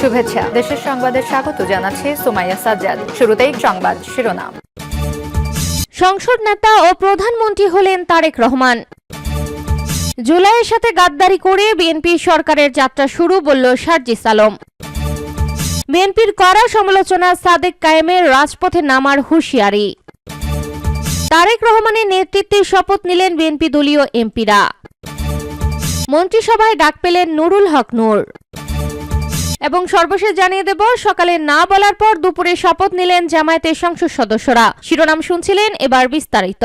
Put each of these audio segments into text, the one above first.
শুভেচ্ছা। দেশের সংবাদে স্বাগত জানাচ্ছি সুমাইয়া সাজ্জাদ। শুরুতেই সংবাদ শিরোনাম। সংসদ নেতা ও প্রধানমন্ত্রী হলেন তারেক রহমান। জুলাইয়ের সাথে গাদ্দারি করে বিএনপি সরকারের যাত্রা শুরু, বলল সার্জিস আলম। বিএনপির কড়া সমালোচনা, সাদেক কায়েমের রাজপথে নামার হুঁশিয়ারি। তারেক রহমানের নেতৃত্বে শপথ নিলেন বিএনপি দলীয় এমপিরা। মন্ত্রিসভায় ডাক পেলেন নুরুল হক নূর। এবং সর্বশেষ জানিয়ে দেব, সকালে না বলার পর দুপুরে শপথ নিলেন জামায়াতের সংসদ সদস্যরা। শিরোনাম শুনছিলেন, এবার বিস্তারিত।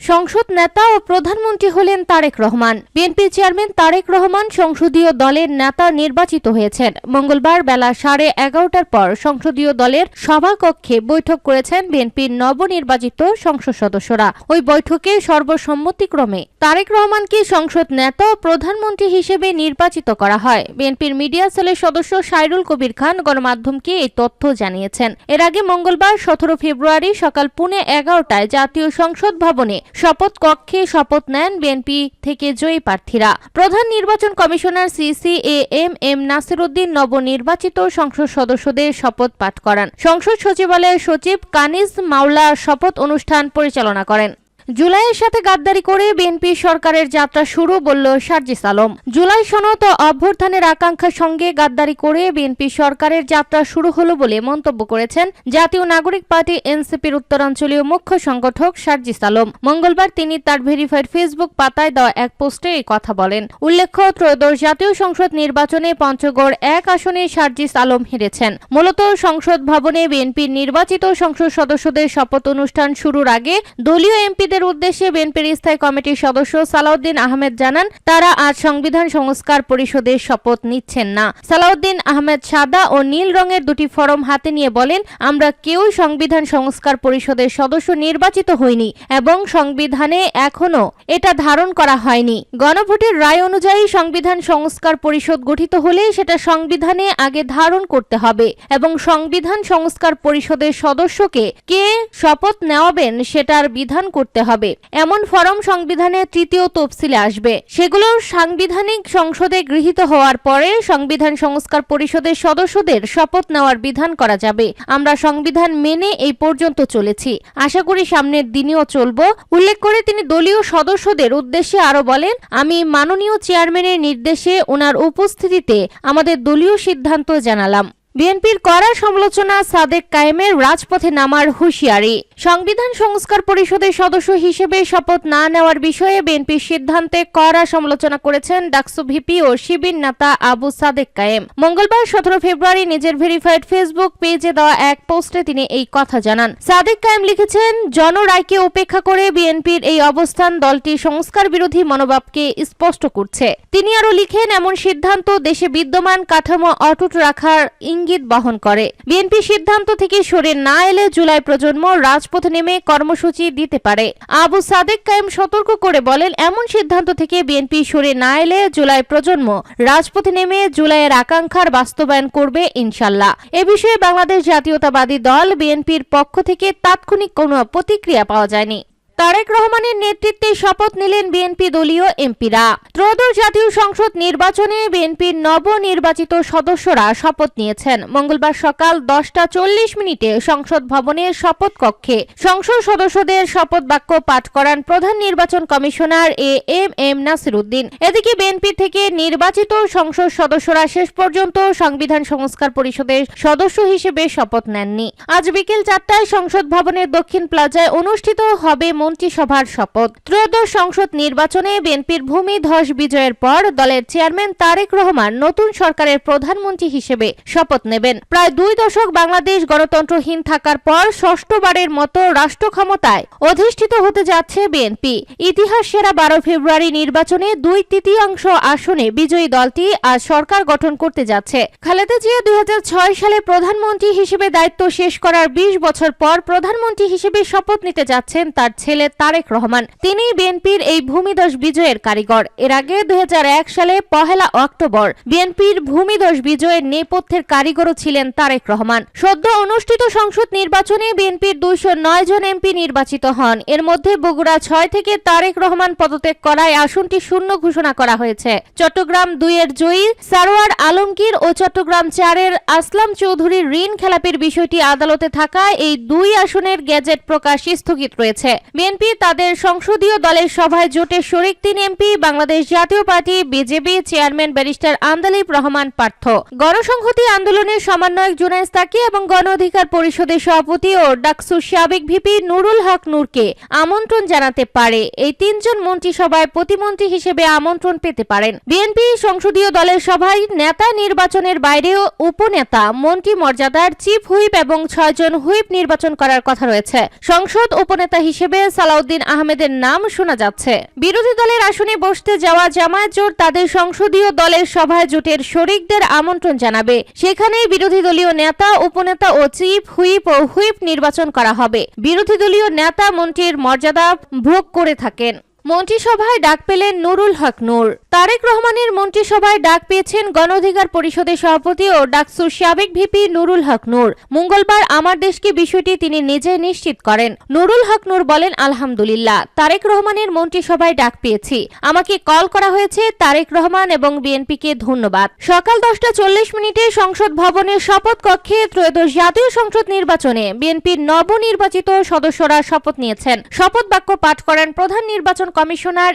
সংসদ নেতা ও প্রধানমন্ত্রী হলেন তারেক রহমান। বিএনপি চেয়ারম্যান তারেক রহমান সংসদীয় দলের নেতা নির্বাচিত হয়েছেন। মঙ্গলবার বেলা 11:30টার পর সংসদীয় দলের সভাকক্ষে বৈঠক করেছেন বিএনপির নবনির্বাচিত সংসদ সদস্যরা। ওই বৈঠকে সর্বসম্মতিক্রমে তারেক রহমানকে সংসদ নেতা ও প্রধানমন্ত্রী হিসেবে নির্বাচিত করা হয়। বিএনপির মিডিয়া সেলের সদস্য সাইরুল কবির খান গণমাধ্যমকে এই তথ্য জানিয়েছেন। এর আগে মঙ্গলবার 17 ফেব্রুয়ারি সকাল 11:15টায় জাতীয় সংসদ ভবনে শপথ কক্ষে শপথ নেন বিএনপি থেকে জয়ী প্রার্থীরা। প্রধান নির্বাচন কমিশনার CCAM নাসিরউদ্দিন নবনির্বাচিত সংসদ সদস্যদের শপথ পাঠ করান। সংসদ সচিবালয়ের সচিব কানিজ মাওলা শপথ অনুষ্ঠান পরিচালনা করেন। জুলাইয়ের সাথে গাদ্দারি করে বিএনপি সরকারের যাত্রা শুরু, বলল সার্জিস আলম। জুলাই সনদ ও অভ্যুত্থানের আকাঙ্ক্ষার সঙ্গে গাদ্দারি করে বিএনপি সরকারের যাত্রা শুরু হলো বলে মন্তব্য করেছেন জাতীয় নাগরিক পার্টি এনসিপির উত্তরাঞ্চলীয় মুখ্য সংগঠক সার্জিস আলম। মঙ্গলবার তিনি তার ভেরিফাইড ফেসবুক পাতায় দেওয়া এক পোস্টে এই কথা বলেন। উল্লেখ্য, ত্রয়োদশ জাতীয় সংসদ নির্বাচনে পঞ্চগড় 1 আসনে সার্জিস আলম হেরেছেন। মূলত সংসদ ভবনে বিএনপির নির্বাচিত সংসদ সদস্যদের শপথ অনুষ্ঠান শুরুর আগে দলীয় এমপিদের উদ্দেশ্যে বিএনপির স্থায়ী কমিটির সদস্য সালাউদ্দিন আহমেদ জানান, তারা আজ সংবিধান সংস্কার পরিষদের শপথ নিচ্ছেন না। সালাউদ্দিন আহমেদ সাদা ও নীল রঙের দুটি ফরম হাতে নিয়ে বলেন, আমরা কেউ সংবিধান সংস্কার পরিষদের সদস্য নির্বাচিত হইনি এবং সংবিধানে এখনো এটা ধারণ করা হয়নি। গণভোটের রায় অনুযায়ী সংবিধান সংস্কার পরিষদ গঠিত হলে সেটা সংবিধানে আগে ধারণ করতে হবে এবং সংবিধান সংস্কার পরিষদের সদস্যকে কে শপথ নেওয়াবেন সেটার বিধান করতে হবে। এমন ফরম সংবিধানের 3য় তফসিলে আসবে। সেগুলো সাংবিধানিক সংসদে গৃহীত হওয়ার পরে সংবিধান সংস্কার পরিষদের সদস্যদের শপথ নেওয়ার বিধান করা যাবে। আমরা সংবিধান মেনে এই পর্যন্ত চলেছি, আশা করি সামনের দিনেও চলব। উল্লেখ করে তিনি দলীয় সদস্যদের উদ্দেশ্যে আরো বলেন, আমি মাননীয় চেয়ারম্যানের নির্দেশে ওনার উপস্থিতিতে আমাদের দলীয় সিদ্ধান্ত জানালাম। বিএনপির কড়া সমালোচনা, সাদেক কায়েমের রাজপথে নামার হুঁশিয়ারি। সংবিধান সংস্কার পরিষদের সদস্য হিসেবে শপথ না নেওয়ার বিষয়ে বিএনপির সিদ্ধান্তে কড়া সমালোচনা করেছেন ডাকসু ভিপি ও শিবির নেতা আবু সাদেক কায়েম। মঙ্গলবার 17 ফেব্রুয়ারি নিজের ভেরিফাইড ফেসবুক পেজে দেওয়া এক পোস্টে তিনি এই কথা জানান। সাদেক কায়েম লিখেছেন, জনরায়কে উপেক্ষা করে বিএনপির এই অবস্থান দলটির সংস্কার বিরোধী মনোভাবকে স্পষ্ট করছে। তিনি আরো লিখেন, এমন সিদ্ধান্ত দেশে বিদ্যমান কাঠামো অটুট রাখার ইঙ্গিত বহন করে। বিএনপি সিদ্ধান্ত থেকে সরে না এলে জুলাই প্রজন্ম রাজপথে নেমে কর্মসূচি দিতে পারে। আবু সাদেক কায়েম সতর্ক করে বলেন, এমন সিদ্ধান্ত থেকে বিএনপি সরে না এলে জুলাই প্রজন্ম রাজপথে নেমে জুলাইয়ের আকাঙ্ক্ষার বাস্তবায়ন করবে ইনশাল্লাহ। এ বিষয়ে বাংলাদেশ জাতীয়তাবাদী দল বিএনপির পক্ষ থেকে তাৎক্ষণিক কোনো প্রতিক্রিয়া পাওয়া যায়নি। তারেক রহমানের নেতৃত্বে শপথ নিলেন বিএনপি দলীয় এমপিরা। ত্রয়োদশ জাতীয় সংসদ নির্বাচনে বিএনপির নবনির্বাচিত সদস্যরা শপথ নিয়েছেন। মঙ্গলবার সকাল 10:40 সংসদ ভবনের শপথ কক্ষে সংসদ সদস্যদের শপথ বাক্য পাঠ করান প্রধান নির্বাচন কমিশনার AM নাসিরউদ্দিন। এদিকে বিএনপি থেকে নির্বাচিত সংসদ সদস্যরা শেষ পর্যন্ত সংবিধান সংস্কার পরিষদের সদস্য হিসেবে শপথ নেননি। আজ বিকেল 4টায় সংসদ ভবনের দক্ষিণ প্লাজায় অনুষ্ঠিত হবে মন্ত্রিসভার শপথ। ত্রয়োদশ সংসদ নির্বাচনে বিএনপির ভূমিধস বিজয়ের পর দলের চেয়ারম্যান তারেক রহমান নতুন সরকারের প্রধানমন্ত্রী হিসেবে শপথ নেবেন। প্রায় 2 দশক বাংলাদেশ গণতন্ত্রহীন থাকার পর ষষ্ঠবারের মতো রাষ্ট্র ক্ষমতায় অধিষ্ঠিত হতে যাচ্ছে বিএনপি। ইতিহাস সেরা 12 ফেব্রুয়ারি নির্বাচনে 2/3 আসনে বিজয়ী দলটি আজ সরকার গঠন করতে যাচ্ছে। খালেদা জিয়া 2006 সালে প্রধানমন্ত্রী হিসেবে দায়িত্ব শেষ করার 20 বছর পর প্রধানমন্ত্রী হিসেবে শপথ নিতে যাচ্ছেন তার ছেলে এমএলএ তারেক রহমান। তিনি বিএনপির এই ভূমিধস বিজয়ের কারিগর। এর আগে 2001 সালে 1 অক্টোবর বিএনপির ভূমিধস বিজয়ের নেপথ্যের কারিগরও ছিলেন তারেক রহমান। সদ্য অনুষ্ঠিত সংসদ নির্বাচনে বিএনপির 209 জন এমপি নির্বাচিত হন। এর মধ্যে বগুড়া 6 থেকে তারেক রহমান পদত্যাগ করায় আসনটি শূন্য ঘোষণা করা হয়েছে। চট্টগ্রাম 2 এর জয়ী সারোয়ার আলমগীর ও চট্টগ্রাম 4 এর আসলাম চৌধুরীর ঋণ খেলাপির বিষয়টি আদালতে থাকায় এই 2 আসনের গেজেট প্রকাশ স্থগিত রয়েছে। বিএনপি তাদের সংসদীয় দলের সভায় জোটের শরিক 3 MP Bangladesh Jatiya Party BJP chairman barrister Andaleeb Rahman Partho, গণসংহতি আন্দোলনের সমন্বয়ক জুনায়েদ তাকি এবং গণ অধিকার পরিষদের সভাপতি ও ডাকসুর সাবেক ভিপি নুরুল হক নূরকে আমন্ত্রণ জানাতে পারে। এই 3 জন মন্ত্রিসভায় প্রতিমন্ত্রী হিসেবে আমন্ত্রণ পেতে পারেন। বিএনপি সংসদীয় দলের সভায় নেতা নির্বাচনের বাইরেও উপনেতা, মন্ত্রী মর্যাদার চিফ হুইপ এবং 6 জন হুইপ নির্বাচন করার কথা রয়েছে। সংসদ উপনেতা হিসেবে সালাউদ্দিন আহমেদের নাম শোনা যাচ্ছে। বিরোধী দলের আসনে বসতে যাওয়া জামায়াত জোট তাদের সংসদীয় দলের সভায় জোটের শরিকদের আমন্ত্রণ জানাবে। সেখানেই বিরোধী দলীয় নেতা, উপনেতা ও চিফ হুইপ ও হুইপ নির্বাচন করা হবে। বিরোধী দলীয় নেতা মন্ত্রীর মর্যাদা ভোগ করে থাকেন। মন্ত্রিসভায় ডাক পেলেন নুরুল হক নূর। তারেক রহমানের মন্ত্রিসভায় ডাক পেয়েছেন গণ অধিকার পরিষদের সভাপতি ও ডাকসুর সাবেক ভিপি নুরুল হক নূর। মঙ্গলবার আমার দেশকে বিষয়টি তিনি নিজে নিশ্চিত করেন। নুরুল হক নূর বলেন, আলহামদুলিল্লাহ, তারেক রহমানের মন্ত্রিসভায় ডাক পেয়েছি। আমাকে কল করা হয়েছে। তারেক রহমান এবং বিএনপিকে ধন্যবাদ। সকাল 10:40 সংসদ ভবনের শপথ কক্ষে ত্রয়োদশ জাতীয় সংসদ নির্বাচনে বিএনপির নবনির্বাচিত সদস্যরা শপথ নিয়েছেন। শপথ বাক্য পাঠ করেন প্রধান নির্বাচন কমিশনার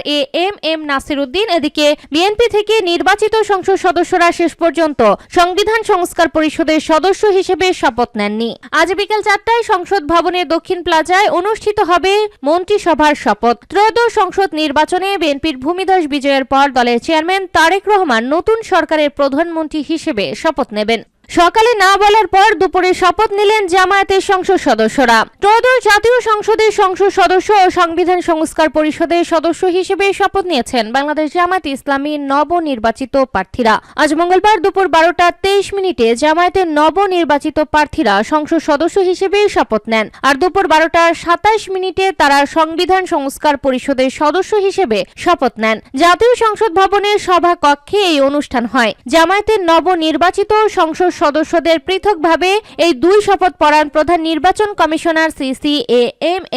এম নাসির উদ্দিন। এদিকে বিএনপি থেকে নির্বাচিত সংসদ সদস্যরা শেষ পর্যন্ত সংবিধান সংস্কার পরিষদের সদস্য হিসেবে শপথ নেননি। আজ বিকেল 4টায় সংসদ ভবনের দক্ষিণ প্লাজায় অনুষ্ঠিত হবে মন্ত্রিসভার শপথ। ত্রয়োদশ সংসদ নির্বাচনে বিএনপির ভূমিধস বিজয়ের পর দলের চেয়ারম্যান তারেক রহমান নতুন সরকারের প্রধানমন্ত্রী হিসেবে শপথ নেবেন। সকালে না বলার পর দুপুরে শপথ নিলেন জামায়াতের সংসদ সদস্যরা। ত্রয়োদশ জাতীয় সংসদের সংসদ সদস্য ও সংবিধান সংস্কার পরিষদের সদস্য হিসেবে শপথ নিয়েছেন বাংলাদেশ জামায়াত ইসলামী নবনির্বাচিত প্রার্থীরা। আজ মঙ্গলবার দুপুর 12:23 জামায়াতের নবনির্বাচিত প্রার্থীরা সংসদ সদস্য হিসেবে শপথ নেন। আর দুপুর 12:27 তারা সংবিধান সংস্কার পরিষদের সদস্য হিসেবে শপথ নেন। জাতীয় সংসদ ভবনের সভা কক্ষে এই অনুষ্ঠান হয়। জামায়াতের নবনির্বাচিত সংসদ সদস্যদের পৃথকভাবে এই 2 শপথ পড়ান প্রধান নির্বাচন কমিশনার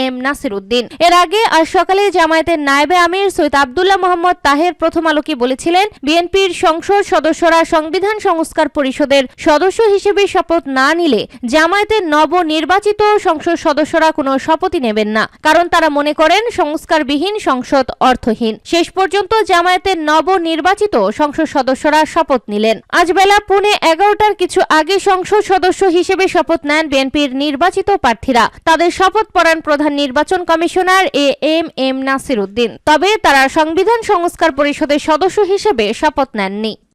এম নাসির উদ্দিন। এর আগে আজ সকালে জামায়াতের নায়েবে আমির সৈয়দ আব্দুল্লাহ মোহাম্মদ তাহের প্রথম আলোকে বলেছিলেন, বিএনপির সংসদ সদস্যরা সংবিধান সংস্কার পরিষদের সদস্য হিসেবে শপথ না নিলে জামায়াতের নবনির্বাচিত সংসদ সদস্যরা কোনো শপথই নেবেন না, কারণ তারা মনে করেন সংস্কারবিহীন সংসদ অর্থহীন। শেষ পর্যন্ত জামায়াতের নবনির্বাচিত সংসদ সদস্যরা শপথ নিলেন। আজ বেলা 11:15 কিছু আগে সংসদ সদস্য হিসেবে শপথ নেন বিএনপির নির্বাচিত প্রার্থীরা। তাদের শপথ পড়ান প্রধান নির্বাচন কমিশনার এম নাসির উদ্দিন। তবে তারা সংবিধান সংস্কার পরিষদের সদস্য হিসেবে শপথ নেননি।